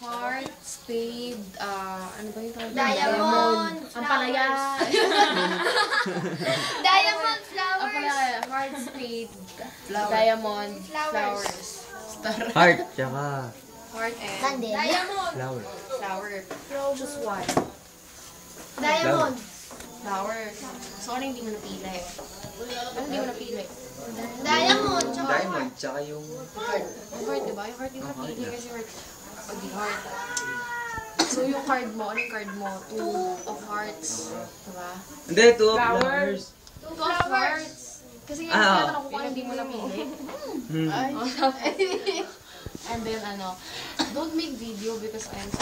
heart, spade, ano ba yung tawag? Diamond, Ang palaya. Diamond, Ang flowers. palaya, heart, spade, diamond, flowers. Star. Heart, tsaka Heart and Candle. Diamond. flower. flower. Choose one. Diamond. Flower. So, ano hindi mo napili? Ano hindi mo napili? Diamond. Tsaka Diamond, tsaka yung Heart. Yung heart, diba? Yung heart yung napili kasi heart. O, di heart. So, yung card mo, ano yung card mo? Two of hearts. Diba? Hindi, two of flowers. Two of hearts. Kasi nga, Ah. tinatanong ko kung ano hindi mo napili. Hmm. And then, don't make video because I'm so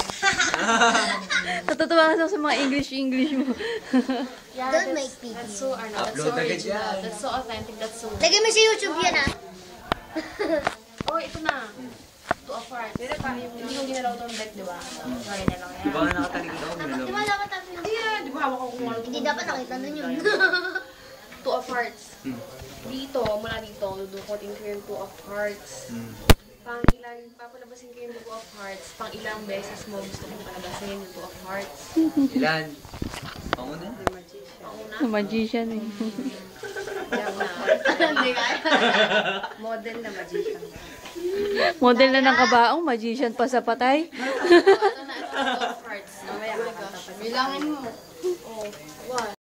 Natutuwa ka sa mga English mo. yeah, Don't that's- make video. That's so, that's so Upload agad original. yan. That's so authentic. That's so... Lagay mo sa YouTube yan ah. Oh, ito na. Two of hearts. Hindi ko ginalaw itong deck, di ba? Try na lang Di ba yan. nakatalig daw? Di ba dapat natin? Hindi yan. Di ba hawak ko kung ano. Hindi dapat nakita nun yun. Two of hearts. Hmm. Dito, mula dito, dudukotin ko yung two of hearts. Hmm. Pang ilan, papalabasin ko yung two of hearts. Pang ilang beses mo gusto kong palabasin yung two of hearts. Ilan? Pauna? Pauna. Magician eh. Yan na. Hindi kaya. Model na magician. Model na ng kabaong, magician pa sa patay. Ito na, ito na two of hearts. Mamaya kakanta pa. Bilangin mo. Oh, one.